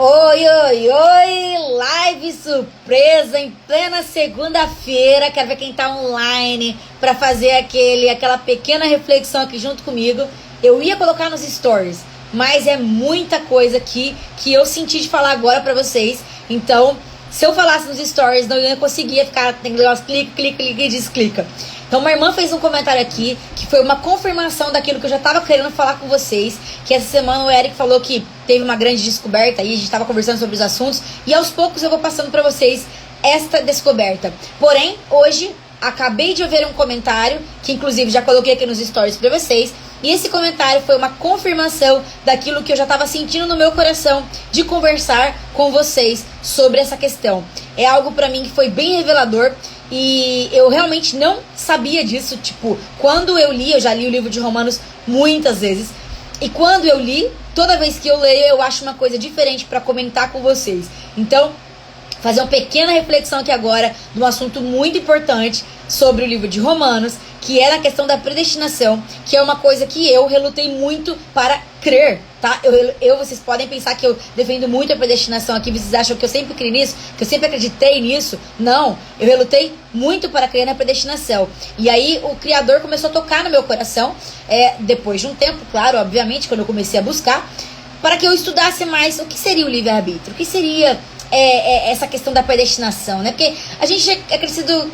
Oi, oi, oi! Live surpresa em plena segunda-feira. Quero ver quem tá online pra fazer aquela pequena reflexão aqui junto comigo. Eu ia colocar nos stories, mas é muita coisa aqui que eu senti de falar agora pra vocês. Então, se eu falasse nos stories, não ia conseguir ficar, tem negócio, clica e desclica. Então, uma irmã fez um comentário aqui que foi uma confirmação daquilo que eu já tava querendo falar com vocês, que essa semana o Eric falou que teve uma grande descoberta e a gente tava conversando sobre os assuntos, e aos poucos eu vou passando pra vocês esta descoberta. Porém, hoje, acabei de ver um comentário, que inclusive já coloquei aqui nos stories pra vocês, e esse comentário foi uma confirmação daquilo que eu já estava sentindo no meu coração de conversar com vocês sobre essa questão. É algo pra mim que foi bem revelador e eu realmente não sabia disso. Tipo, quando eu já li o livro de Romanos muitas vezes, e quando eu li, toda vez que eu leio eu acho uma coisa diferente pra comentar com vocês. Então, fazer uma pequena reflexão aqui agora de um assunto muito importante sobre o livro de Romanos, que é na questão da predestinação, que é uma coisa que eu relutei muito para crer, tá? Vocês podem pensar que eu defendo muito a predestinação aqui, vocês acham que eu sempre criei nisso, que eu sempre acreditei nisso? Não, eu relutei muito para crer na predestinação. E aí o Criador começou a tocar no meu coração, depois de um tempo, claro, obviamente, quando eu comecei a buscar, para que eu estudasse mais o que seria o livre-arbítrio, o que seria essa questão da predestinação, né? Porque a gente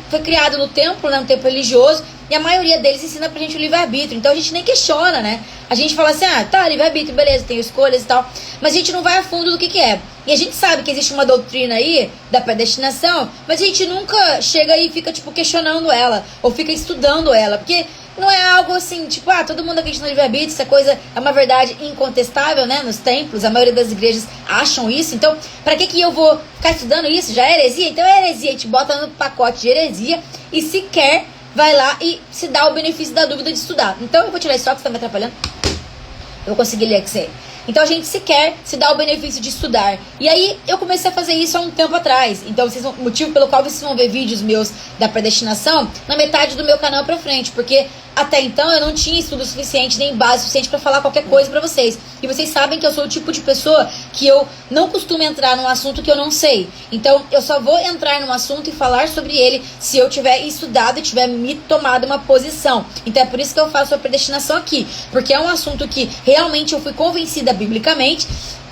foi criado no templo, né? No templo religioso, e a maioria deles ensina pra gente o livre-arbítrio. Então a gente nem questiona, né? A gente fala assim, tá, livre-arbítrio, beleza, tem escolhas e tal, mas a gente não vai a fundo do que é. E a gente sabe que existe uma doutrina aí da predestinação, mas a gente nunca chega e fica, tipo, questionando ela, ou fica estudando ela, porque não é algo assim, tipo, todo mundo acredita no livre-arbítrio, essa coisa é uma verdade incontestável, né? Nos templos, a maioria das igrejas acham isso. Então, pra que eu vou ficar estudando isso? Já é heresia? Então é heresia, a gente bota no pacote de heresia e sequer vai lá e se dá o benefício da dúvida de estudar. Então eu vou tirar isso só que você tá me atrapalhando. Eu vou conseguir ler aqui. Então a gente sequer se dá o benefício de estudar. E aí eu comecei a fazer isso há um tempo atrás. Então o motivo pelo qual vocês vão ver vídeos meus da predestinação na metade do meu canal pra frente. Porque até então eu não tinha estudo suficiente, nem base suficiente pra falar qualquer coisa pra vocês. E vocês sabem que eu sou o tipo de pessoa que eu não costumo entrar num assunto que eu não sei. Então eu só vou entrar num assunto e falar sobre ele se eu tiver estudado e tiver me tomado uma posição. Então é por isso que eu faço a predestinação aqui. Porque é um assunto que realmente eu fui convencida biblicamente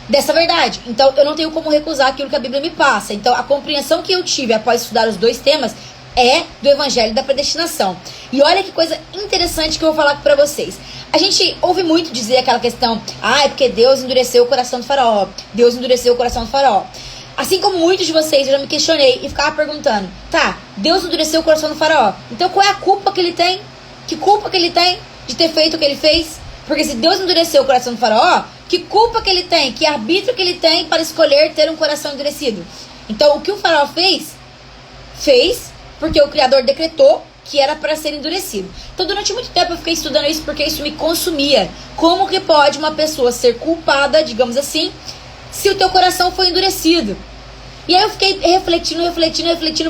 dessa verdade. Então eu não tenho como recusar aquilo que a Bíblia me passa. Então a compreensão que eu tive após estudar os dois temas é do evangelho da predestinação. E olha que coisa interessante que eu vou falar pra vocês. A gente ouve muito dizer aquela questão, é porque Deus endureceu o coração do faraó. Deus endureceu o coração do faraó. Assim como muitos de vocês, eu já me questionei e ficava perguntando, Deus endureceu o coração do faraó. Então qual é a culpa que ele tem? Que culpa que ele tem de ter feito o que ele fez? Porque se Deus endureceu o coração do faraó, que culpa que ele tem? Que arbítrio que ele tem para escolher ter um coração endurecido? Então o que o faraó fez porque o Criador decretou que era para ser endurecido. Então durante muito tempo eu fiquei estudando isso porque isso me consumia. Como que pode uma pessoa ser culpada, digamos assim, se o teu coração foi endurecido? E aí eu fiquei refletindo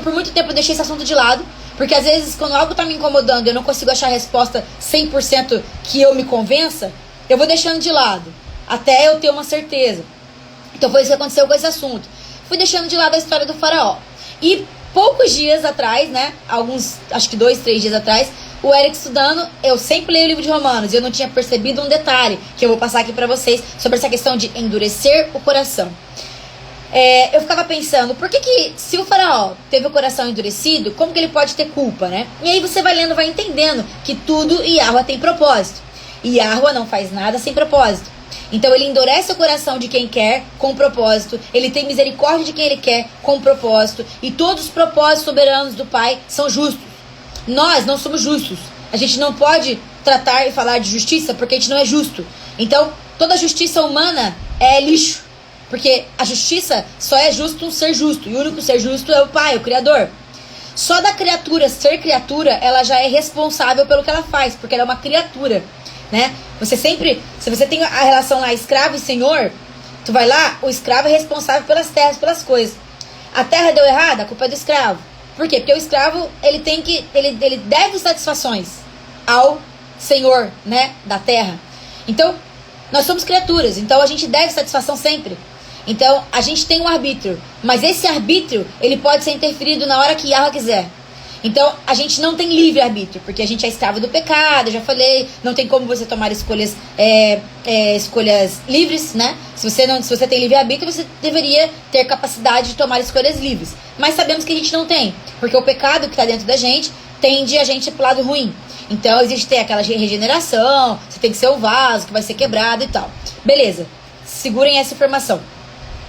por muito tempo. Eu deixei esse assunto de lado, porque às vezes quando algo tá me incomodando e eu não consigo achar a resposta 100% que eu me convença, eu vou deixando de lado, até eu ter uma certeza. Então foi isso que aconteceu com esse assunto. Fui deixando de lado a história do faraó. E poucos dias atrás, né, acho que 2, 3 dias atrás, o Eric estudando, eu sempre leio o livro de Romanos, e eu não tinha percebido um detalhe, que eu vou passar aqui pra vocês, sobre essa questão de endurecer o coração. Eu ficava pensando, por que se o faraó teve o coração endurecido, como que ele pode ter culpa, né? E aí você vai lendo, vai entendendo que tudo Yahweh tem propósito. E Yahweh não faz nada sem propósito. Então ele endurece o coração de quem quer com propósito. Ele tem misericórdia de quem ele quer com propósito. E todos os propósitos soberanos do Pai são justos. Nós não somos justos. A gente não pode tratar e falar de justiça porque a gente não é justo. Então toda justiça humana é lixo. Porque a justiça só é justo um ser justo. E o único ser justo é o Pai, o Criador. Só da criatura ser criatura, ela já é responsável pelo que ela faz. Porque ela é uma criatura, né? Se você tem a relação lá escravo e senhor, tu vai lá, o escravo é responsável pelas terras, pelas coisas. A terra deu errado, a culpa é do escravo. Por quê? Porque o escravo, ele deve satisfações ao senhor, né, da terra. Então, nós somos criaturas, então a gente deve satisfação sempre. Então, a gente tem um arbítrio, mas esse arbítrio, ele pode ser interferido na hora que Yahweh quiser. Então, a gente não tem livre-arbítrio, porque a gente é escravo do pecado, eu já falei, não tem como você tomar escolhas livres, né? Se você tem livre-arbítrio, você deveria ter capacidade de tomar escolhas livres. Mas sabemos que a gente não tem, porque o pecado que está dentro da gente tende a gente pro lado ruim. Então, existe aquela regeneração, você tem que ser um vaso que vai ser quebrado e tal. Beleza, segurem essa informação.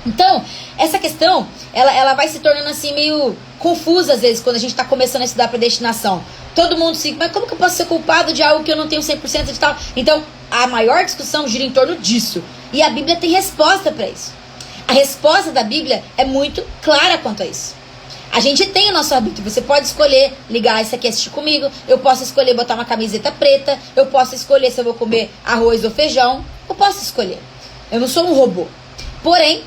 Então, essa questão, ela vai se tornando assim meio confusa às vezes quando a gente está começando a estudar predestinação. Todo mundo se... Mas como que eu posso ser culpado de algo que eu não tenho 100% de tal? Então, a maior discussão gira em torno disso. E a Bíblia tem resposta para isso. A resposta da Bíblia é muito clara quanto a isso. A gente tem o nosso arbítrio. Você pode escolher ligar isso aqui e assistir comigo. Eu posso escolher botar uma camiseta preta. Eu posso escolher se eu vou comer arroz ou feijão. Eu posso escolher. Eu não sou um robô. Porém,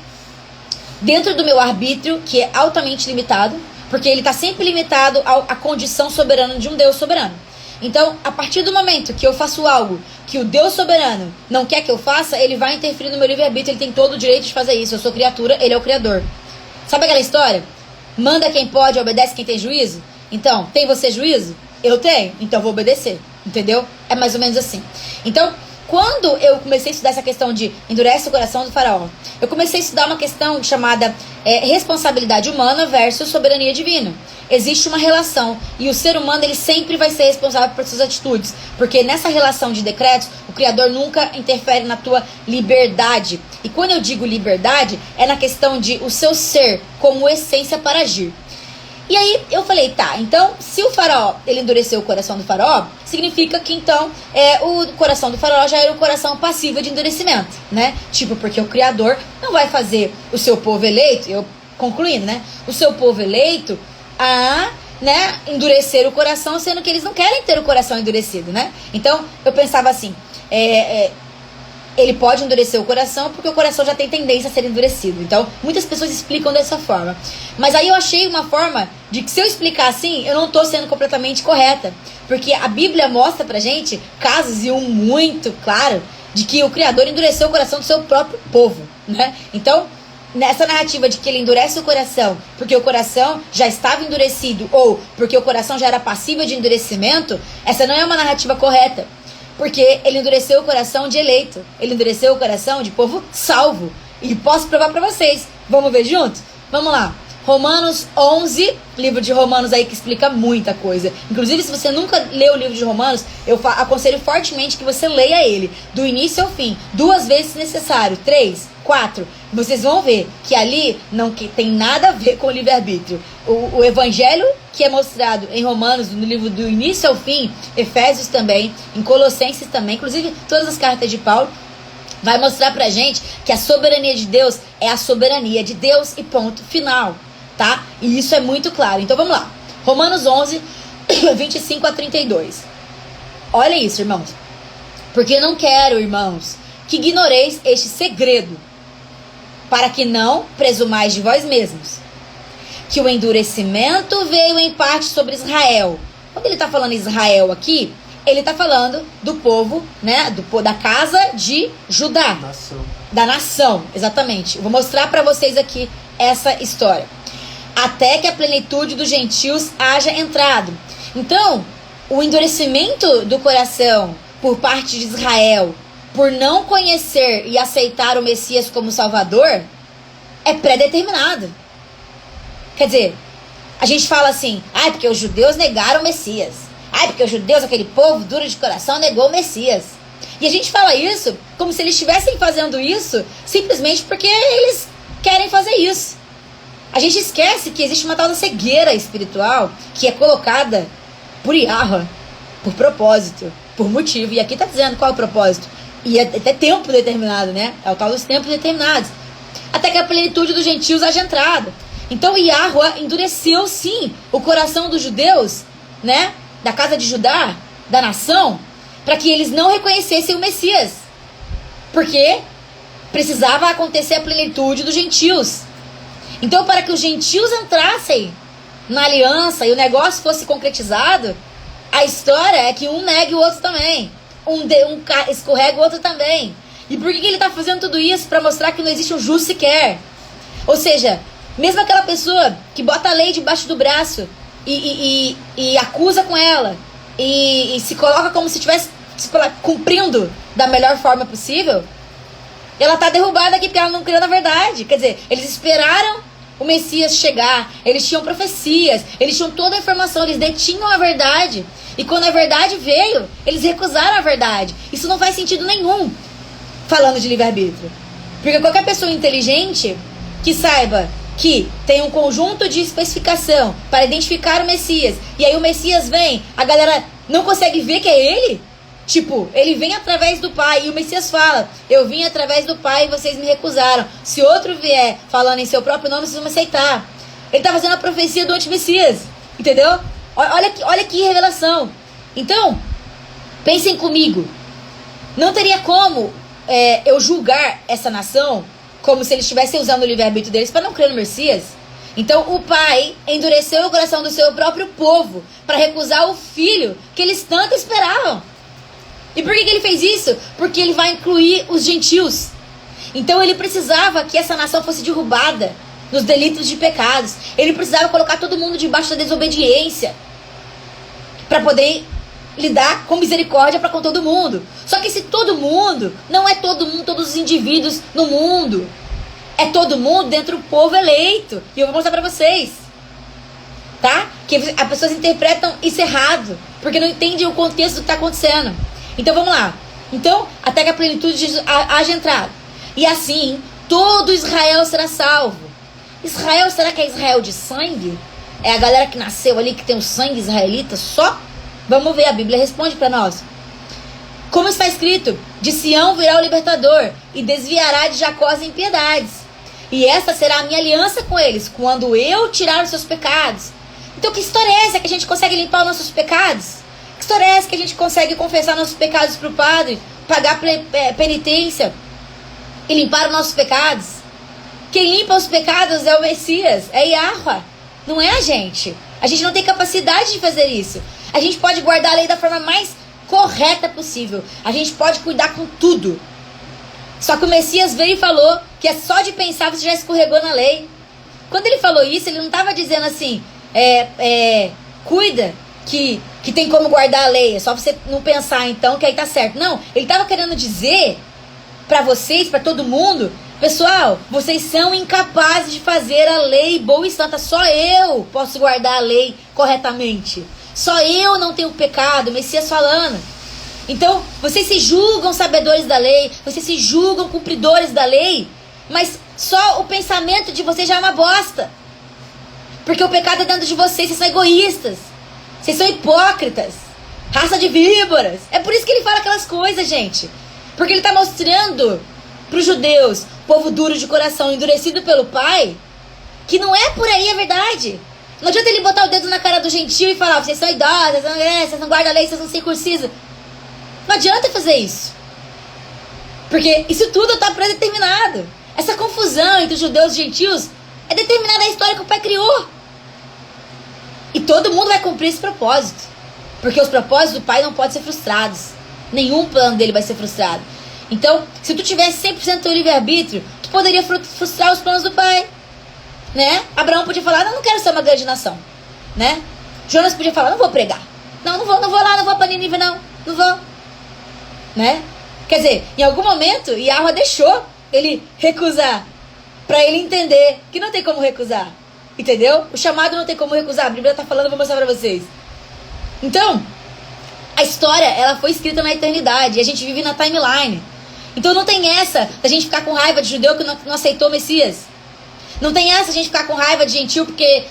dentro do meu arbítrio, que é altamente limitado, porque ele está sempre limitado à condição soberana de um Deus soberano. Então, a partir do momento que eu faço algo que o Deus soberano não quer que eu faça, ele vai interferir no meu livre-arbítrio, ele tem todo o direito de fazer isso. Eu sou criatura, ele é o criador. Sabe aquela história? Manda quem pode, obedece quem tem juízo? Então, tem você juízo? Eu tenho, então vou obedecer. Entendeu? É mais ou menos assim. Então, quando eu comecei a estudar essa questão de endurece o coração do faraó, eu comecei a estudar uma questão chamada responsabilidade humana versus soberania divina. Existe uma relação e o ser humano ele sempre vai ser responsável por suas atitudes, porque nessa relação de decretos, o Criador nunca interfere na tua liberdade. E quando eu digo liberdade, é na questão de o seu ser como essência para agir. E aí eu falei, tá, então se o faraó, ele endureceu o coração do faraó, significa que então o coração do faraó já era um coração passivo de endurecimento, né? Tipo, porque o Criador não vai fazer o seu povo eleito, eu concluindo, né? O seu povo eleito endurecer o coração, sendo que eles não querem ter o coração endurecido, né? Então eu pensava assim, ele pode endurecer o coração porque o coração já tem tendência a ser endurecido. Então, muitas pessoas explicam dessa forma. Mas aí eu achei uma forma de que se eu explicar assim, eu não estou sendo completamente correta. Porque a Bíblia mostra pra gente casos, e um muito claro, de que o Criador endureceu o coração do seu próprio povo, né? Então, nessa narrativa de que ele endurece o coração porque o coração já estava endurecido ou porque o coração já era passível de endurecimento, essa não é uma narrativa correta. Porque ele endureceu o coração de eleito. Ele endureceu o coração de povo salvo. E posso provar pra vocês. Vamos ver junto? Vamos lá. Romanos 11, livro de Romanos aí que explica muita coisa. Inclusive, se você nunca leu o livro de Romanos, eu aconselho fortemente que você leia ele, do início ao fim, 2 vezes se necessário, 3, 4. Vocês vão ver que ali não tem nada a ver com o livre-arbítrio. O evangelho que é mostrado em Romanos, no livro do início ao fim, Efésios também, em Colossenses também, inclusive todas as cartas de Paulo, vai mostrar pra gente que a soberania de Deus é a soberania de Deus e ponto final, tá? E isso é muito claro. Então vamos lá. Romanos 11, 25 a 32. Olha isso, irmãos. Porque não quero, irmãos, que ignoreis este segredo, para que não presumais de vós mesmos, que o endurecimento veio em parte sobre Israel. Quando ele está falando Israel aqui, ele está falando do povo, né, da casa de Judá. Da nação, exatamente. Eu vou mostrar para vocês aqui essa história. Até que a plenitude dos gentios haja entrado. Então, o endurecimento do coração por parte de Israel, por não conhecer e aceitar o Messias como Salvador, é pré-determinado. Quer dizer, a gente fala assim, porque os judeus negaram o Messias. Porque os judeus, aquele povo duro de coração, negou o Messias. E a gente fala isso como se eles estivessem fazendo isso simplesmente porque eles querem fazer isso. A gente esquece que existe uma tal da cegueira espiritual que é colocada por Yahweh, por propósito, por motivo. E aqui está dizendo qual é o propósito. E é até tempo determinado, né? É o tal dos tempos determinados. Até que a plenitude dos gentios haja entrado. Então Yahweh endureceu sim o coração dos judeus, né? Da casa de Judá, da nação, para que eles não reconhecessem o Messias. Porque precisava acontecer a plenitude dos gentios. Então, para que os gentios entrassem na aliança e o negócio fosse concretizado, a história é que um negue o outro também. Um escorrega o outro também. E por que ele está fazendo tudo isso? Para mostrar que não existe um justo sequer. Ou seja, mesmo aquela pessoa que bota a lei debaixo do braço e acusa com ela e se coloca como se estivesse cumprindo da melhor forma possível, ela está derrubada aqui porque ela não criou na verdade. Quer dizer, eles esperaram o Messias chegar, eles tinham profecias, eles tinham toda a informação, eles detinham a verdade. E quando a verdade veio, eles recusaram a verdade. Isso não faz sentido nenhum, falando de livre-arbítrio. Porque qualquer pessoa inteligente que saiba que tem um conjunto de especificação para identificar o Messias, e aí o Messias vem, a galera não consegue ver que é ele? Tipo, ele vem através do Pai, e o Messias fala, eu vim através do Pai e vocês me recusaram. Se outro vier falando em seu próprio nome, vocês vão me aceitar. Ele está fazendo a profecia do anti-Messias, entendeu? Olha que revelação. Então, pensem comigo, não teria como eu julgar essa nação como se eles estivessem usando o livre-arbítrio deles para não crer no Messias. Então o pai endureceu o coração do seu próprio povo para recusar o filho que eles tanto esperavam. E por que ele fez isso? Porque ele vai incluir os gentios. Então ele precisava que essa nação fosse derrubada nos delitos de pecados. Ele precisava colocar todo mundo debaixo da desobediência para poder lidar com misericórdia para com todo mundo. Só que esse todo mundo não é todo mundo, todos os indivíduos no mundo. É todo mundo dentro do povo eleito. E eu vou mostrar para vocês. Tá? Que as pessoas interpretam isso errado, porque não entendem o contexto do que está acontecendo. Então vamos lá. Então, até que a plenitude de Jesus haja entrado. E assim, todo Israel será salvo. Israel, será que é Israel de sangue? É a galera que nasceu ali, que tem o sangue israelita só? Vamos ver, a Bíblia responde para nós. Como está escrito, de Sião virá o libertador, e desviará de Jacó as impiedades. E esta será a minha aliança com eles, quando eu tirar os seus pecados. Então que história é essa que a gente consegue limpar os nossos pecados? Que história é essa que a gente consegue confessar nossos pecados para o Padre, pagar penitência e limpar os nossos pecados? Quem limpa os pecados é o Messias, é Yahweh, não é a gente. A gente não tem capacidade de fazer isso. A gente pode guardar a lei da forma mais correta possível. A gente pode cuidar com tudo. Só que o Messias veio e falou que é só de pensar você já escorregou na lei. Quando ele falou isso, ele não estava dizendo assim, cuida que tem como guardar a lei. É só você não pensar então que aí tá certo. Não, ele estava querendo dizer para vocês, para todo mundo, pessoal, vocês são incapazes de fazer a lei boa e santa. Só eu posso guardar a lei corretamente. Só eu não tenho pecado, o Messias falando. Então, vocês se julgam sabedores da lei, vocês se julgam cumpridores da lei, mas só o pensamento de vocês já é uma bosta. Porque o pecado é dentro de vocês são egoístas, vocês são hipócritas, raça de víboras. É por isso que ele fala aquelas coisas, gente. Porque ele está mostrando para os judeus, povo duro de coração, endurecido pelo Pai, que não é por aí a verdade. Não adianta ele botar o dedo na cara do gentio e falar, vocês são idólatras, vocês não guardam a lei, vocês não circuncisam. Não adianta fazer isso. Porque isso tudo está predeterminado. Essa confusão entre os judeus e os gentios é determinada a história que o Pai criou. E todo mundo vai cumprir esse propósito. Porque os propósitos do Pai não podem ser frustrados. Nenhum plano dele vai ser frustrado. Então, se tu tivesse 100% teu livre-arbítrio, tu poderia frustrar os planos do Pai. Né? Abraão podia falar, não quero ser uma grande nação. Né? Jonas podia falar, não vou pregar. Não vou lá, não vou para Nínive, não vou. Né? Quer dizer, em algum momento, Yahweh deixou ele recusar, para ele entender que não tem como recusar. Entendeu? O chamado não tem como recusar. A Bíblia está falando, eu vou mostrar para vocês. Então, a história, ela foi escrita na eternidade, e a gente vive na timeline. Então não tem essa da gente ficar com raiva de judeu que não aceitou o Messias. Não tem essa de a gente ficar com raiva de gentil porque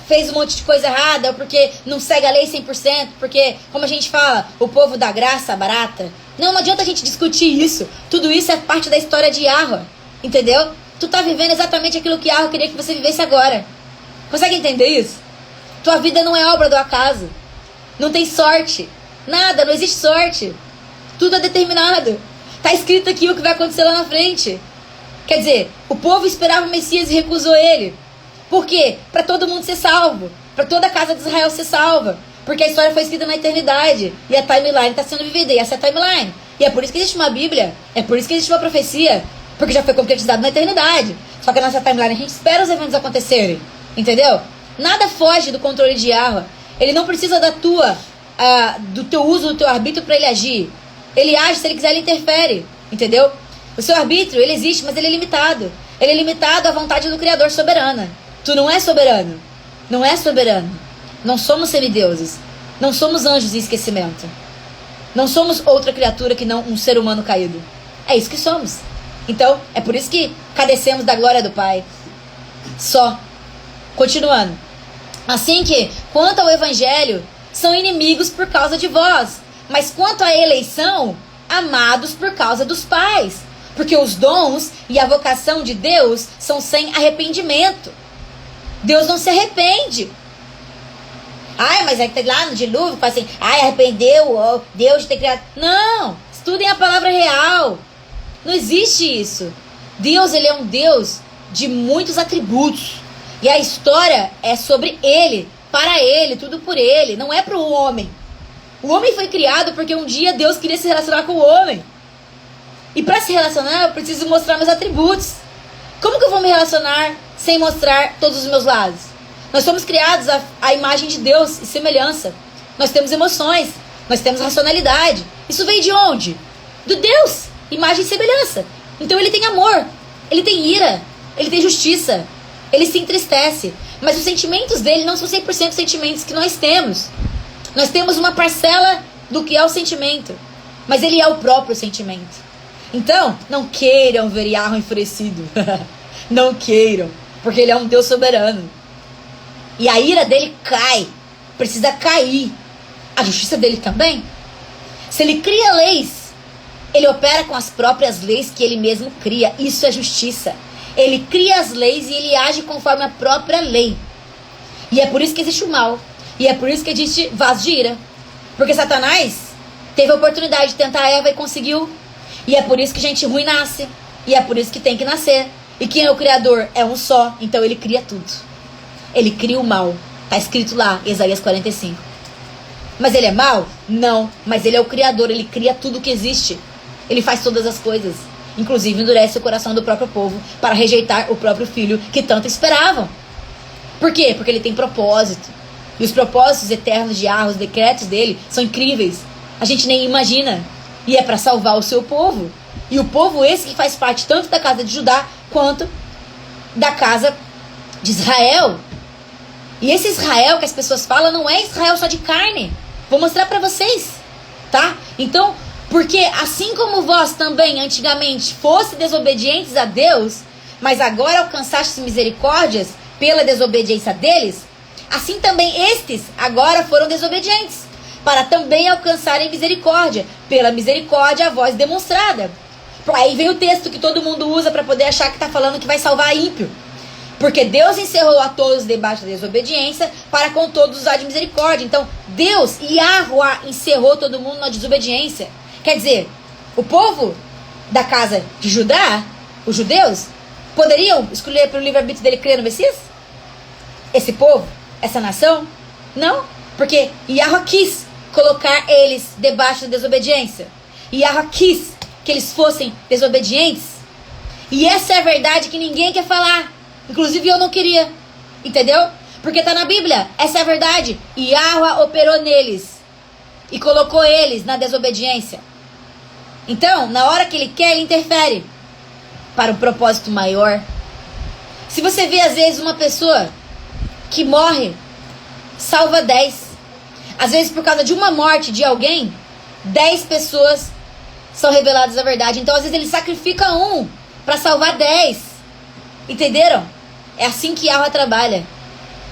fez um monte de coisa errada, ou porque não segue a lei 100%, porque, como a gente fala, o povo da graça barata. Não adianta a gente discutir isso. Tudo isso é parte da história de Yahweh, entendeu? Tu tá vivendo exatamente aquilo que Yahweh queria que você vivesse agora. Consegue entender isso? Tua vida não é obra do acaso. Não tem sorte. Nada, não existe sorte. Tudo é determinado. Tá escrito aqui o que vai acontecer lá na frente. Quer dizer, o povo esperava o Messias e recusou ele. Por quê? Para todo mundo ser salvo. Para toda a casa de Israel ser salva. Porque a história foi escrita na eternidade. E a timeline está sendo vivida. E essa é a timeline. E é por isso que existe uma Bíblia, é por isso que existe uma profecia, porque já foi concretizado na eternidade. Só que a nossa timeline, a gente espera os eventos acontecerem, entendeu? Nada foge do controle de Yahweh. Ele não precisa do teu uso do teu arbítrio para ele agir. Ele age, se ele quiser, ele interfere, entendeu? O seu arbítrio, ele existe, mas ele é limitado. Ele é limitado à vontade do Criador soberana. Tu não é soberano. Não é soberano. Não somos semideuses. Não somos anjos em esquecimento. Não somos outra criatura que não um ser humano caído. É isso que somos. Então, é por isso que cadecemos da glória do Pai. Só. Continuando. Assim que, quanto ao Evangelho, são inimigos por causa de vós. Mas quanto à eleição, amados por causa dos pais. Porque os dons e a vocação de Deus são sem arrependimento. Deus não se arrepende. Ai, mas é que lá no dilúvio fala assim, ai, arrependeu, Deus de ter criado. Não, estudem a palavra real. Não existe isso. Deus, ele é um Deus de muitos atributos. E a história é sobre ele, para ele, tudo por ele. Não é para o homem. O homem foi criado porque um dia Deus queria se relacionar com o homem. E para se relacionar, eu preciso mostrar meus atributos. Como que eu vou me relacionar sem mostrar todos os meus lados? Nós somos criados à imagem de Deus e semelhança. Nós temos emoções, nós temos racionalidade. Isso veio de onde? Do Deus, imagem e semelhança. Então ele tem amor, ele tem ira, ele tem justiça, ele se entristece. Mas os sentimentos dele não são 100% sentimentos que nós temos. Nós temos uma parcela do que é o sentimento, mas ele é o próprio sentimento. Então, não queiram ver Yahweh enfurecido. Não queiram, porque ele é um Deus soberano. E a ira dele cai, precisa cair. A justiça dele também. Se ele cria leis, ele opera com as próprias leis que ele mesmo cria. Isso é justiça. Ele cria as leis e ele age conforme a própria lei. E é por isso que existe o mal. E é por isso que existe vaso de ira. Porque Satanás teve a oportunidade de tentar Eva e conseguiu. E é por isso que gente ruim nasce. E é por isso que tem que nascer. E quem é o Criador? É um só. Então ele cria tudo. Ele cria o mal. Está escrito lá, Isaías 45. Mas ele é mau? Não. Mas ele é o Criador. Ele cria tudo que existe. Ele faz todas as coisas. Inclusive endurece o coração do próprio povo para rejeitar o próprio filho que tanto esperavam. Por quê? Porque ele tem propósito. E os propósitos eternos de Yahweh, os decretos dele, são incríveis. A gente nem imagina. E é para salvar o seu povo. E o povo esse que faz parte tanto da casa de Judá quanto da casa de Israel. E esse Israel que as pessoas falam não é Israel só de carne. Vou mostrar para vocês, tá? Então, porque assim como vós também antigamente fosse desobedientes a Deus, mas agora alcançastes misericórdias pela desobediência deles, assim também estes agora foram desobedientes, para também alcançarem misericórdia, pela misericórdia a vós demonstrada. Aí vem o texto que todo mundo usa para poder achar que está falando que vai salvar ímpio. Porque Deus encerrou a todos debaixo da desobediência, para com todos usar de misericórdia. Então, Deus, Yahweh, encerrou todo mundo na desobediência. Quer dizer, o povo da casa de Judá, os judeus, poderiam escolher pelo livre-arbítrio dele crer no Messias? Esse povo? Essa nação? Não, porque Yahweh quis colocar eles debaixo da desobediência. Yahweh quis que eles fossem desobedientes. E essa é a verdade que ninguém quer falar. Inclusive eu não queria. Entendeu? Porque está na Bíblia. Essa é a verdade. Yahweh operou neles e colocou eles na desobediência. Então, na hora que ele quer, ele interfere para um propósito maior. Se você vê às vezes uma pessoa que morre, salva 10. Às vezes por causa de uma morte de alguém, 10 pessoas são reveladas a verdade. Então às vezes ele sacrifica um para salvar 10. Entenderam? É assim que Yahweh trabalha.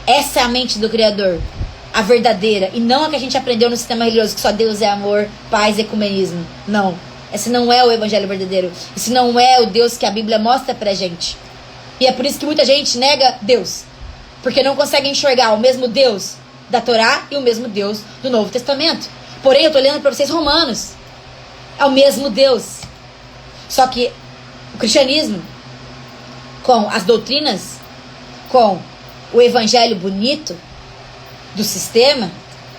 Essa é a mente do Criador, a verdadeira, e não a que a gente aprendeu no sistema religioso, que só Deus é amor, paz e ecumenismo. Não, esse não é o evangelho verdadeiro. Esse não é o Deus que a Bíblia mostra pra gente. E é por isso que muita gente nega Deus, porque não consegue enxergar o mesmo Deus da Torá e o mesmo Deus do Novo Testamento. Porém, eu tô lendo pra vocês Romanos. É o mesmo Deus. Só que o cristianismo, com as doutrinas, com o evangelho bonito do sistema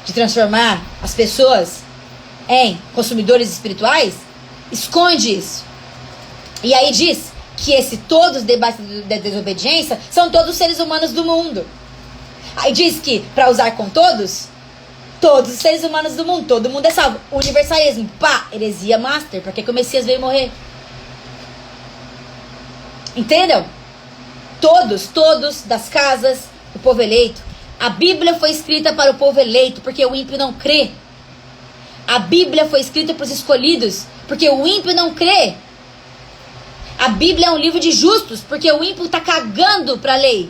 de transformar as pessoas em consumidores espirituais, Esconde isso. E aí diz que esse todos debaixo da desobediência são todos os seres humanos do mundo. Aí diz que para usar com todos os seres humanos do mundo, todo mundo é salvo. Universalismo, pá, heresia master. Pra que o Messias veio morrer? Entendeu? Todos das casas, o povo eleito. A Bíblia foi escrita para o povo eleito, porque o ímpio não crê. A Bíblia foi escrita para os escolhidos, porque o ímpio não crê. A Bíblia é um livro de justos, porque o ímpio está cagando para a lei.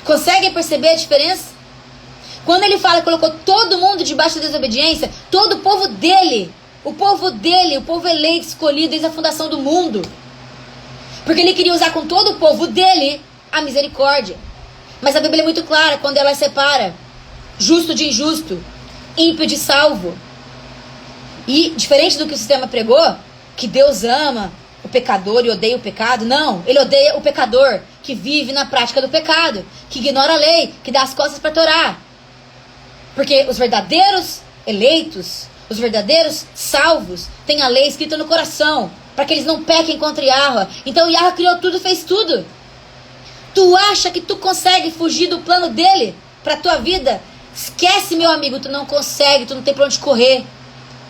Conseguem perceber a diferença? Quando ele fala que colocou todo mundo debaixo da desobediência, todo o povo dele, o povo eleito, escolhido desde a fundação do mundo. Porque ele queria usar com todo o povo dele a misericórdia. Mas a Bíblia é muito clara quando ela separa justo de injusto, ímpio de salvo. E diferente do que o sistema pregou, que Deus ama o pecador e odeia o pecado, não, ele odeia o pecador que vive na prática do pecado, que ignora a lei, que dá as costas para a Torá. Porque os verdadeiros eleitos, os verdadeiros salvos, têm a lei escrita no coração, para que eles não pequem contra Yahweh. Então Yahweh criou tudo, fez tudo. Tu acha que tu consegue fugir do plano dele para tua vida? Esquece, meu amigo, tu não consegue, tu não tem pra onde correr.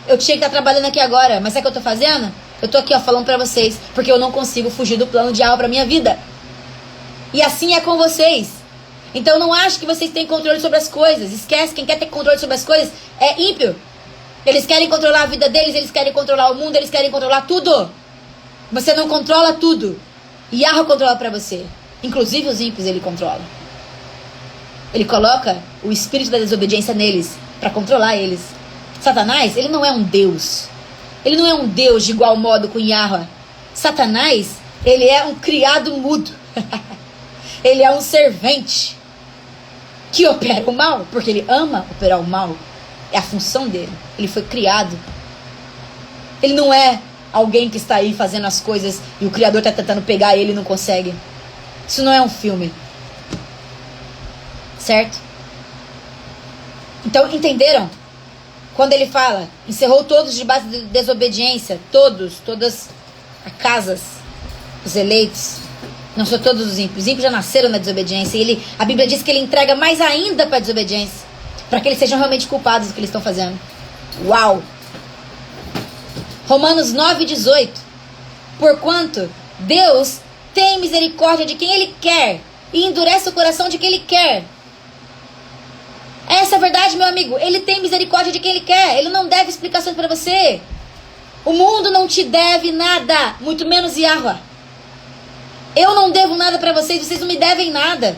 Eu tinha que estar trabalhando aqui agora, mas sabe o que eu tô fazendo? Eu tô aqui, ó, falando pra vocês, porque eu não consigo fugir do plano de Yahweh pra minha vida. E assim é com vocês. Então não ache que vocês têm controle sobre as coisas. Esquece, quem quer ter controle sobre as coisas é ímpio. Eles querem controlar a vida deles, eles querem controlar o mundo, eles querem controlar tudo. Você não controla tudo. Yahweh controla pra você. Inclusive os ímpios ele controla. Ele coloca o espírito da desobediência neles para controlar eles. Satanás, ele não é um Deus. Ele não é um Deus de igual modo com Yahweh. Satanás, ele é um criado mudo. Ele é um servente que opera o mal, porque ele ama operar o mal. É a função dele. Ele foi criado. Ele não é alguém que está aí fazendo as coisas e o Criador está tentando pegar ele e não consegue. Isso não é um filme. Certo? Então, entenderam? Quando ele fala, encerrou todos debaixo de desobediência, todas as casas, os eleitos, não são todos os ímpios. Os ímpios já nasceram na desobediência. E a Bíblia diz que ele entrega mais ainda para a desobediência, para que eles sejam realmente culpados do que eles estão fazendo. Uau! Romanos 9:18. Porquanto Deus tem misericórdia de quem ele quer e endurece o coração de quem ele quer. Essa é a verdade, meu amigo. Ele tem misericórdia de quem ele quer. Ele não deve explicações para você. O mundo não te deve nada, muito menos Yahweh. Eu não devo nada para vocês não me devem nada.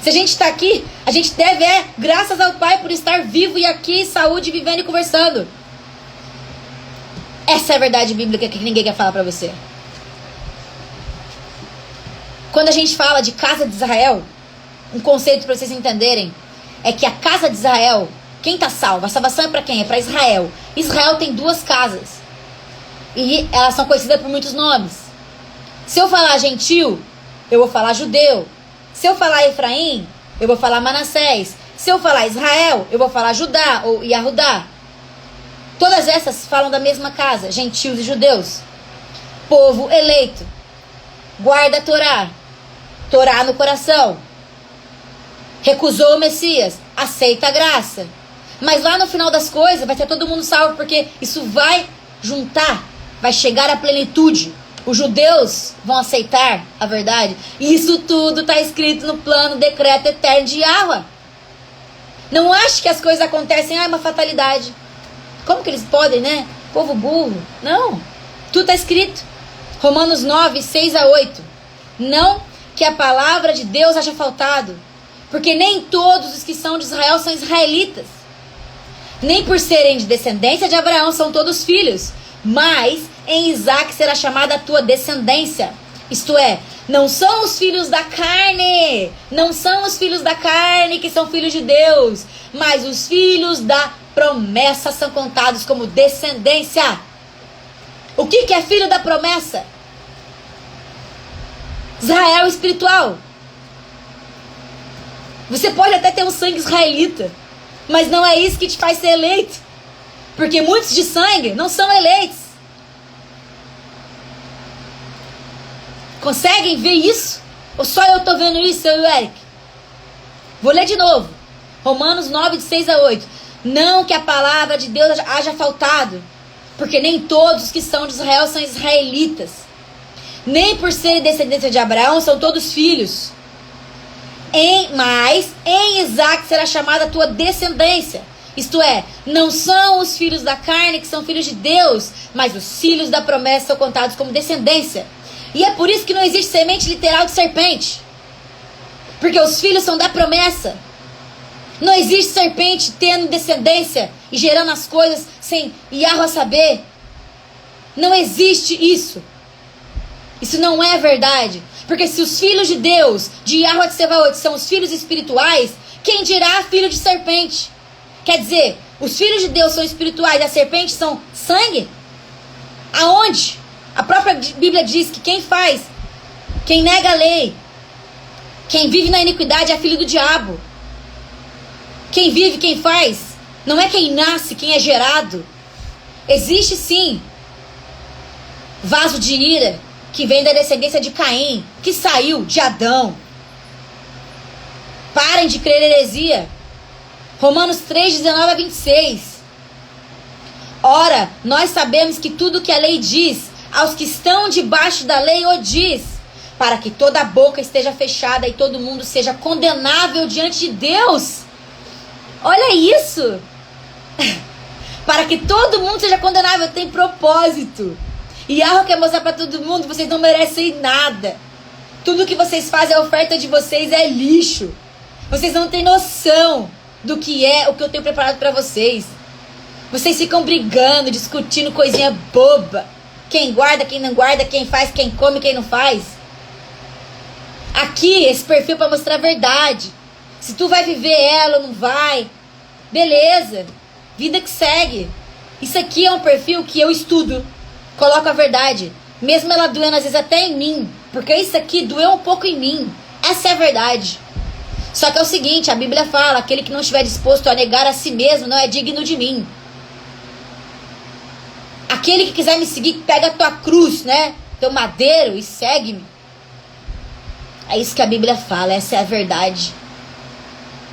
Se a gente está aqui, a gente deve graças ao Pai por estar vivo e aqui, saúde, vivendo e conversando. Essa é a verdade bíblica que ninguém quer falar para você. Quando a gente fala de casa de Israel, um conceito para vocês entenderem, é que a casa de Israel, quem está salvo? A salvação é para quem? É para Israel. Israel tem duas casas. E elas são conhecidas por muitos nomes. Se eu falar gentil, eu vou falar judeu. Se eu falar Efraim, eu vou falar Manassés. Se eu falar Israel, eu vou falar Judá ou Yahudá. Todas essas falam da mesma casa, gentios e judeus. Povo eleito. Guarda a Torá. Torá no coração. Recusou o Messias. Aceita a graça. Mas lá no final das coisas vai ter todo mundo salvo, porque isso vai juntar, vai chegar à plenitude. Os judeus vão aceitar a verdade. E isso tudo está escrito no plano, decreto eterno de Yahweh. Não ache que as coisas acontecem, é uma fatalidade. Como que eles podem, né? Povo burro. Não. Tudo está escrito. Romanos 9:6-8. Não que a palavra de Deus haja faltado, porque nem todos os que são de Israel são israelitas. Nem por serem de descendência de Abraão são todos filhos. Mas em Isaac será chamada a tua descendência. Isto é, não são os filhos da carne. Não são os filhos da carne que são filhos de Deus. Mas os filhos da promessa são contados como descendência. O que é filho da promessa? Israel espiritual. Você pode até ter um sangue israelita, mas não é isso que te faz ser eleito. Porque muitos de sangue não são eleitos. Conseguem ver isso? Ou só eu tô vendo isso, eu e o Eric? Vou ler de novo. Romanos 9, de 6 a 8. Não que a palavra de Deus haja faltado, porque nem todos que são de Israel são israelitas. Nem por serem descendência de Abraão são todos filhos. Mas em Isaac será chamada a tua descendência. Isto é, não são os filhos da carne que são filhos de Deus, mas os filhos da promessa são contados como descendência. E é por isso que não existe semente literal de serpente. Porque os filhos são da promessa. Não existe serpente tendo descendência e gerando as coisas sem Yahweh saber. Não existe isso. Isso não é verdade. Porque se os filhos de Deus, de Yahweh Tsevaot, são os filhos espirituais, quem dirá filho de serpente? Quer dizer, os filhos de Deus são espirituais e as serpentes são sangue? Aonde? A própria Bíblia diz que quem nega a lei, quem vive na iniquidade é filho do diabo. Quem vive, quem faz, não é quem nasce, quem é gerado. Existe sim vaso de ira, que vem da descendência de Caim, que saiu de Adão. Parem de crer heresia. Romanos 3, 19 a 26. Ora, nós sabemos que tudo que a lei diz, aos que estão debaixo da lei o diz, para que toda a boca esteja fechada e todo mundo seja condenável diante de Deus. Olha isso. Para que todo mundo seja condenável, tem propósito. E Yahweh quer mostrar para todo mundo, vocês não merecem nada. Tudo que vocês fazem, a oferta de vocês é lixo. Vocês não têm noção do que é o que eu tenho preparado para vocês. Vocês ficam brigando, discutindo coisinha boba. Quem guarda, quem não guarda, quem faz, quem come, quem não faz. Aqui, esse perfil para mostrar a verdade. Se tu vai viver ela ou não vai, beleza. Vida que segue. Isso aqui é um perfil que eu estudo. Coloco a verdade. Mesmo ela doendo às vezes até em mim. Porque isso aqui doeu um pouco em mim. Essa é a verdade. Só que é o seguinte, a Bíblia fala, aquele que não estiver disposto a negar a si mesmo não é digno de mim. Aquele que quiser me seguir, pega a tua cruz, né? Teu madeiro e segue-me. É isso que a Bíblia fala, essa é a verdade.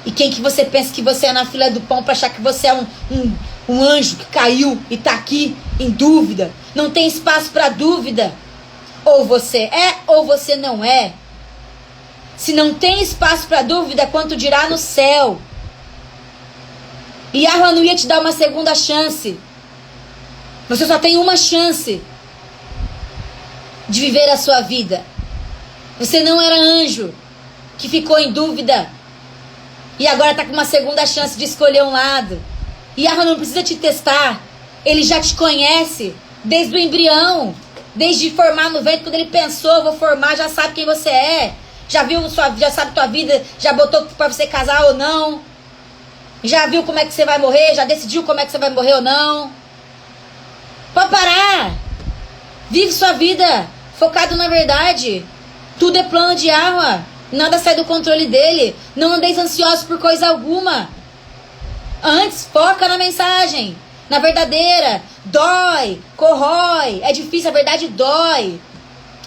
E quem que você pensa que você é na fila do pão para achar que você é um anjo que caiu e tá aqui em dúvida? Não tem espaço para dúvida. Ou você é ou você não é. Se não tem espaço para dúvida, quanto dirá no céu? E Yahweh não ia te dar uma segunda chance. Você só tem uma chance de viver a sua vida. Você não era anjo que ficou em dúvida e agora está com uma segunda chance de escolher um lado. E Yahweh não precisa te testar. Ele já te conhece desde o embrião. Desde formar no ventre, quando ele pensou, vou formar, já sabe quem você é. Já viu já sabe tua vida, já botou para você casar ou não. Já viu como é que você vai morrer, já decidiu como é que você vai morrer ou não. Pode parar. Vive sua vida focado na verdade. Tudo é plano de Yahweh. Nada sai do controle dele. Não andeis ansiosos por coisa alguma. Antes, foca na mensagem. Na verdadeira. Dói, corrói. É difícil, a verdade dói.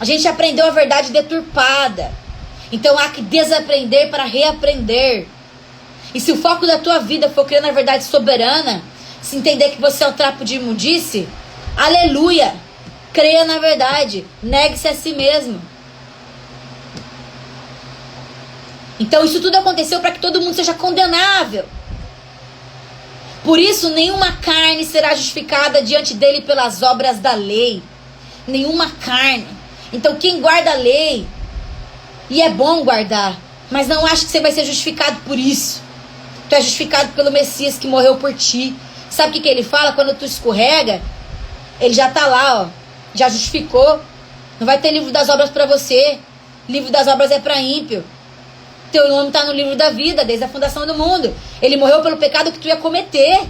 A gente aprendeu a verdade deturpada. Então há que desaprender para reaprender. E se o foco da tua vida for crer na verdade soberana, se entender que você é um trapo de imundície, aleluia. Creia na verdade. Negue-se a si mesmo. Então isso tudo aconteceu para que todo mundo seja condenável. Por isso nenhuma carne será justificada diante dele pelas obras da lei. Nenhuma carne. Então quem guarda a lei, e é bom guardar, mas não acha que você vai ser justificado por isso. Tu é justificado pelo Messias que morreu por ti. Sabe o que ele fala? Quando tu escorrega, ele já tá lá, ó. Já justificou. Não vai ter livro das obras para você. Livro das obras é para ímpio. Teu nome está no livro da vida, desde a fundação do mundo. Ele morreu pelo pecado que tu ia cometer.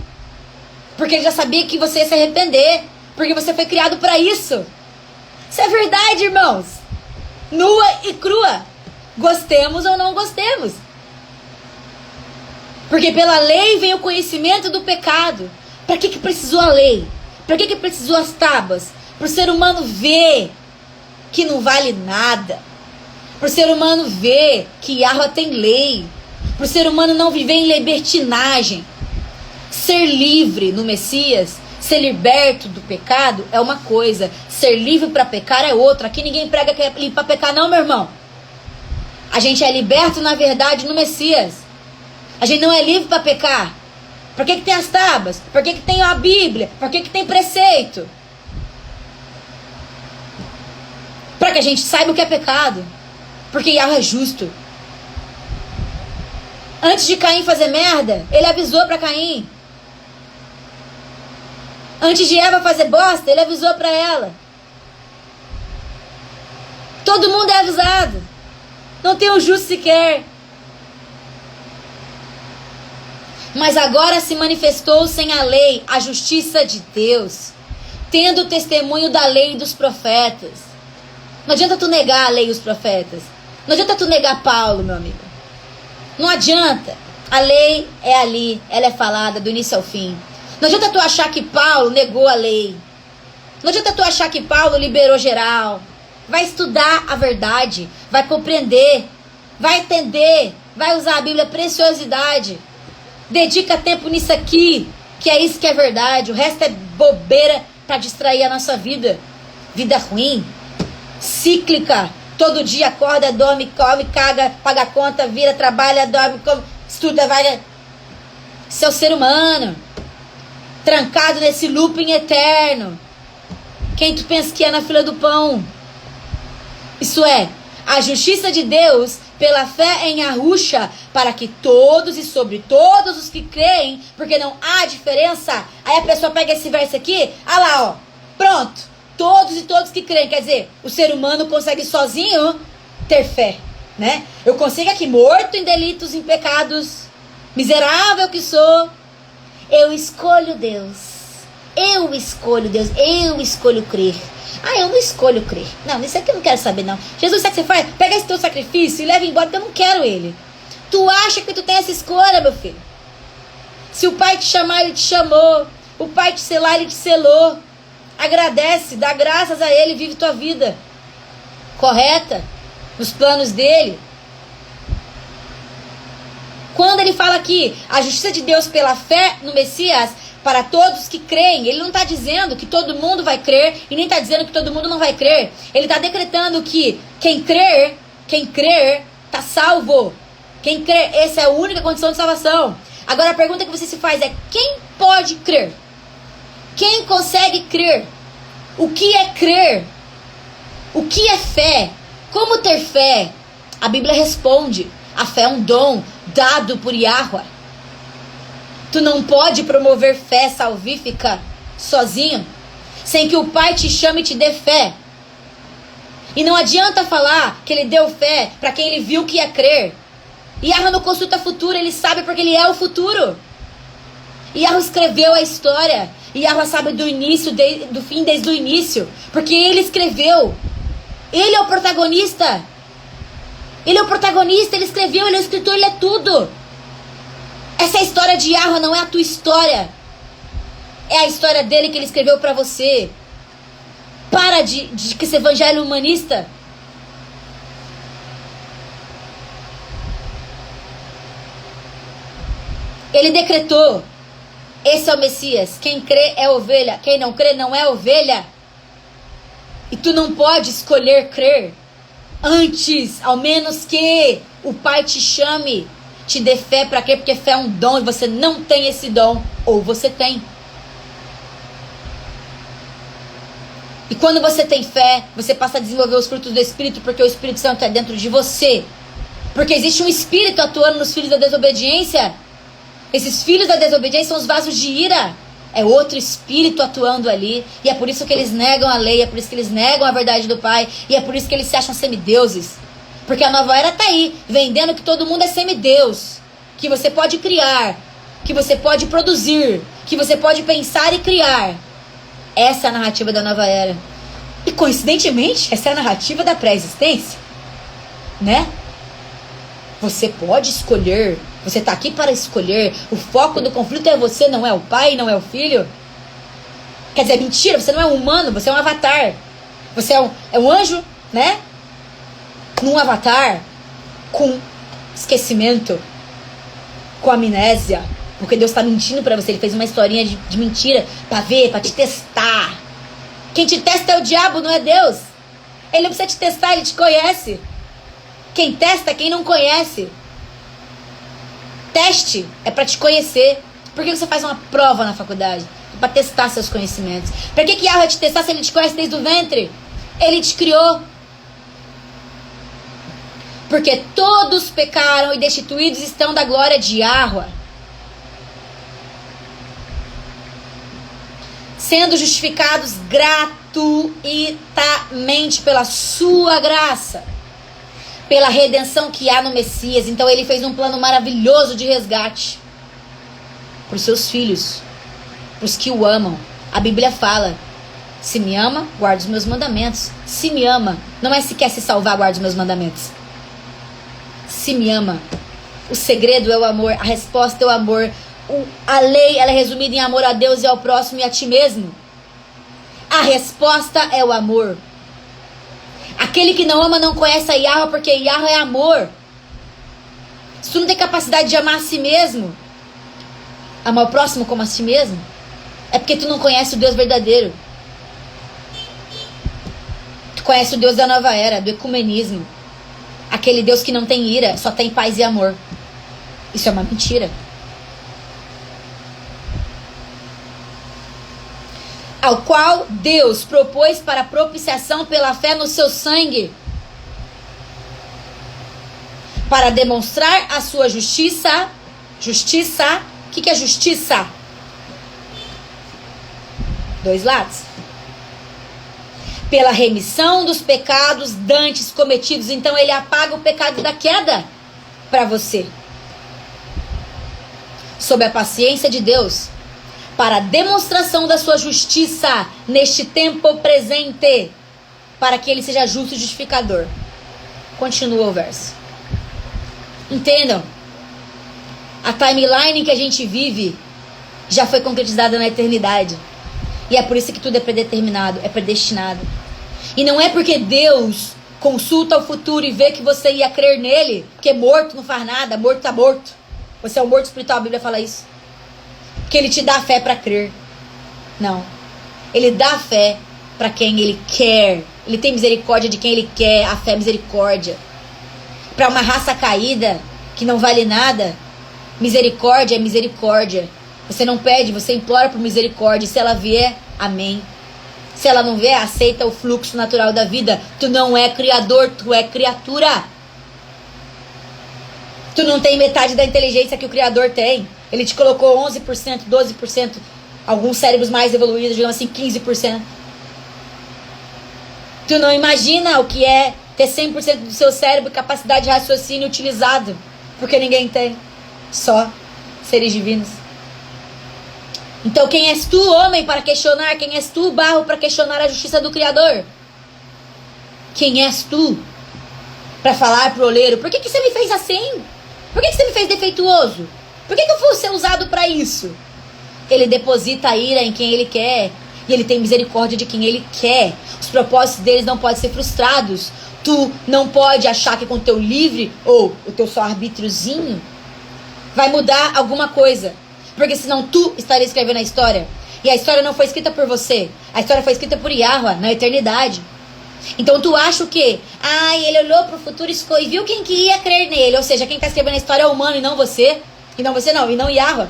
Porque ele já sabia que você ia se arrepender. Porque você foi criado para isso. Isso é verdade, irmãos. Nua e crua. Gostemos ou não gostemos. Porque pela lei vem o conhecimento do pecado. Para que precisou a lei? Para que precisou as tábuas? Para o ser humano ver que não vale nada. Para o ser humano ver que Yahweh tem lei. Para o ser humano não viver em libertinagem. Ser livre no Messias, ser liberto do pecado é uma coisa. Ser livre para pecar é outra. Aqui ninguém prega que é livre para pecar não, meu irmão. A gente é liberto na verdade no Messias. A gente não é livre para pecar. Por que tem as tábuas? Por que tem a Bíblia? Por que tem preceito? Para que a gente saiba o que é pecado. Porque Yahweh é justo. Antes de Caim fazer merda, ele avisou para Caim. Antes de Eva fazer bosta, ele avisou para ela. Todo mundo é avisado. Não tem um justo sequer. Mas agora se manifestou sem a lei a justiça de Deus, tendo o testemunho da lei e dos profetas. Não adianta tu negar a lei e os profetas. Não adianta tu negar Paulo, meu amigo. Não adianta. A lei é ali, ela é falada do início ao fim. Não adianta tu achar que Paulo negou a lei. Não adianta tu achar que Paulo liberou geral. Vai estudar a verdade, vai compreender, vai entender, vai usar a Bíblia preciosidade. Dedica tempo nisso aqui, que é isso que é verdade. O resto é bobeira para distrair a nossa vida. Vida ruim, cíclica. Todo dia acorda, dorme, come, caga, paga conta, vira, trabalha, dorme, come, estuda, vai. Esse é o ser humano, trancado nesse looping eterno. Quem tu pensa que é na fila do pão? Isso é, a justiça de Deus pela fé em Yahusha, para que todos e sobre todos os que creem, porque não há diferença. Aí a pessoa pega esse verso aqui, ah lá, ó, pronto, todos e todos que creem, quer dizer, o ser humano consegue sozinho ter fé, né? Eu consigo aqui, morto em delitos, em pecados, miserável que sou, eu escolho Deus, eu escolho crer. Ah, eu não escolho crer. Não, isso aqui eu não quero saber, não. Jesus, sabe o que você faz? Pega esse teu sacrifício e leva embora, porque eu não quero ele. Tu acha que tu tem essa escolha, meu filho? Se o pai te chamar, ele te chamou. O pai te selar, ele te selou. Agradece, dá graças a ele, vive tua vida correta, nos planos dele. Quando ele fala aqui, a justiça de Deus pela fé no Messias, para todos que creem, ele não está dizendo que todo mundo vai crer e nem está dizendo que todo mundo não vai crer. Ele está decretando que quem crer está salvo. Quem crer, essa é a única condição de salvação. Agora a pergunta que você se faz é: quem pode crer? Quem consegue crer? O que é crer? O que é fé? Como ter fé? A Bíblia responde: a fé é um dom dado por Yahweh. Tu não pode promover fé salvífica sozinho, sem que o Pai te chame e te dê fé. E não adianta falar que ele deu fé para quem ele viu que ia crer. Yahweh não consulta futuro, ele sabe porque ele é o futuro. Yahweh escreveu a história. Yahweh sabe do início, do fim desde o início, porque ele escreveu. Ele é o protagonista. Ele é o protagonista, ele escreveu, ele é o escritor, ele é tudo. Essa é a história de Yahweh, não é a tua história. É a história dele que ele escreveu para você. Para de que esse evangelho humanista. Ele decretou: esse é o Messias. Quem crê é ovelha. Quem não crê não é ovelha. E tu não pode escolher crer antes, ao menos que o Pai te chame, te dê fé. Para quê? Porque fé é um dom e você não tem esse dom. Ou você tem. E quando você tem fé, você passa a desenvolver os frutos do Espírito, porque o Espírito Santo é dentro de você. Porque existe um Espírito atuando nos filhos da desobediência. Esses filhos da desobediência são os vasos de ira. É outro Espírito atuando ali. E é por isso que eles negam a lei, é por isso que eles negam a verdade do Pai. E é por isso que eles se acham semideuses. Porque a nova era tá aí, vendendo que todo mundo é semideus. Que você pode criar, que você pode produzir, que você pode pensar e criar. Essa é a narrativa da nova era. E coincidentemente, essa é a narrativa da pré-existência. Né? Você pode escolher Você está aqui para escolher. O foco do conflito é você, não é o pai, não é o filho. Quer dizer, mentira, você não é um humano, você é um avatar. Você é um anjo, né? Num avatar com esquecimento, com amnésia. Porque Deus está mentindo para você. Ele fez uma historinha de mentira para ver, para te testar. Quem te testa é o diabo, não é Deus. Ele não precisa te testar, ele te conhece. Quem testa é quem não conhece. Teste é para te conhecer. Por que você faz uma prova na faculdade? É para testar seus conhecimentos. Para que Yahweh vai te testar se ele te conhece desde o ventre? Ele te criou. Porque todos pecaram e destituídos estão da glória de Yahweh, sendo justificados gratuitamente pela sua graça, pela redenção que há no Messias. Então ele fez um plano maravilhoso de resgate para os seus filhos, para os que o amam. A Bíblia fala: se me ama, guarda os meus mandamentos. Se me ama, não é se quer se salvar, guarda os meus mandamentos. Se me ama. O segredo é o amor, a resposta é o amor. A lei, ela é resumida em amor a Deus e ao próximo e a ti mesmo. A resposta é o amor. Aquele que não ama não conhece a Yahweh, porque Yahweh é amor. Se tu não tem capacidade de amar a si mesmo, amar o próximo como a si mesmo, é porque tu não conhece o Deus verdadeiro. Tu conhece o Deus da nova era, do ecumenismo. Aquele Deus que não tem ira, só tem paz e amor. Isso é uma mentira. Ao qual Deus propôs para propiciação pela fé no seu sangue, para demonstrar a sua justiça. Justiça, o que é justiça? Dois lados. Pela remissão dos pecados dantes cometidos. Então ele apaga o pecado da queda para você, sob a paciência de Deus, para a demonstração da sua justiça neste tempo presente, para que ele seja justo e justificador. Continua o verso. Entendam, a timeline que a gente vive já foi concretizada na eternidade, e é por isso que tudo é predeterminado, é predestinado. E não é porque Deus consulta o futuro e vê que você ia crer nele, porque morto não faz nada, morto tá morto, você é um morto espiritual, a Bíblia fala isso, que ele te dá fé para crer. Não. Ele dá fé para quem ele quer. Ele tem misericórdia de quem ele quer. A fé é misericórdia. Para uma raça caída, que não vale nada, misericórdia é misericórdia. Você não pede, você implora por misericórdia. Se ela vier, amém. Se ela não vier, aceita o fluxo natural da vida. Tu não é criador, tu é criatura. Tu não tem metade da inteligência que o Criador tem. Ele te colocou 11%, 12%, alguns cérebros mais evoluídos, digamos assim, 15%. Tu não imagina o que é ter 100% do seu cérebro, capacidade de raciocínio utilizado, porque ninguém tem, só seres divinos. Então quem és tu, homem, para questionar? Quem és tu, barro, para questionar a justiça do Criador? Quem és tu para falar pro oleiro: por que você me fez assim? Por que você me fez defeituoso? Por que eu vou ser usado para isso? Ele deposita a ira em quem ele quer. E ele tem misericórdia de quem ele quer. Os propósitos deles não podem ser frustrados. Tu não pode achar que com o teu livre ou o teu só arbítriozinho vai mudar alguma coisa. Porque senão tu estaria escrevendo a história. E a história não foi escrita por você. A história foi escrita por Yahweh na eternidade. Então tu acha o quê? Ele olhou pro futuro e viu quem que ia crer nele. Ou seja, quem está escrevendo a história é o humano e não você. E não Yahweh.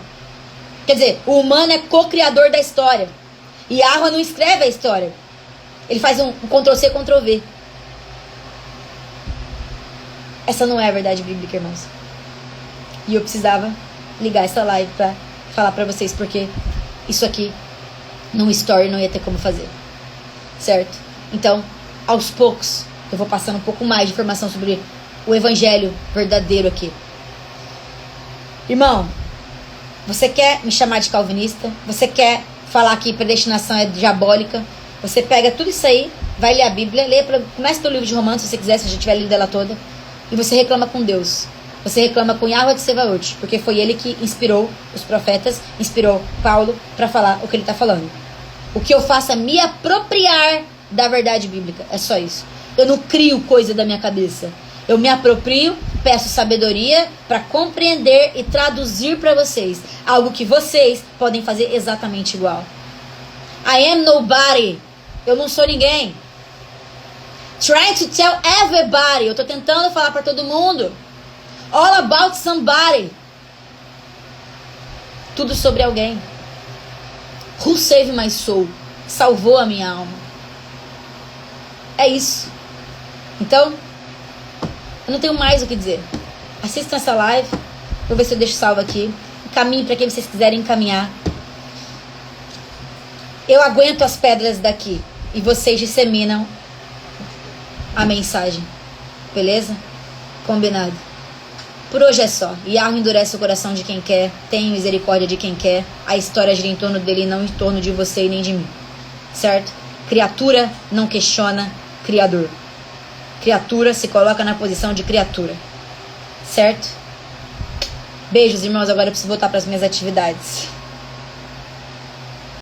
Quer dizer, o humano é co-criador da história. E Yahweh não escreve a história. Ele faz um Ctrl-C, Ctrl-V. Essa não é a verdade bíblica, irmãos. E eu precisava ligar essa live pra falar pra vocês, porque isso aqui, num story, não ia ter como fazer. Certo? Então, aos poucos, eu vou passando um pouco mais de informação sobre o evangelho verdadeiro aqui. Irmão, você quer me chamar de calvinista? Você quer falar que predestinação é diabólica? Você pega tudo isso aí, vai ler a Bíblia, começa pelo livro de Romanos, se você quiser, se a gente tiver lido ela toda, e você reclama com Deus. Você reclama com Yahweh Tsevaot, porque foi ele que inspirou os profetas, inspirou Paulo para falar o que ele está falando. O que eu faço é me apropriar da verdade bíblica. É só isso. Eu não crio coisa da minha cabeça. Eu me aproprio, peço sabedoria para compreender e traduzir para vocês algo que vocês podem fazer exatamente igual. I am nobody. Eu não sou ninguém. Trying to tell everybody. Eu tô tentando falar para todo mundo. All about somebody. Tudo sobre alguém. Who saved my soul? Salvou a minha alma. É isso. Então, eu não tenho mais o que dizer. Assistam essa live. Vou ver se eu deixo salvo aqui. Encaminhe para quem vocês quiserem encaminhar. Eu aguento as pedras daqui. E vocês disseminam a mensagem. Beleza? Combinado. Por hoje é só. Yahweh endurece o coração de quem quer. Tem misericórdia de quem quer. A história gira em torno dele e não em torno de você e nem de mim. Certo? Criatura não questiona Criador. Criatura se coloca na posição de criatura. Certo? Beijos, irmãos. Agora eu preciso voltar para as minhas atividades.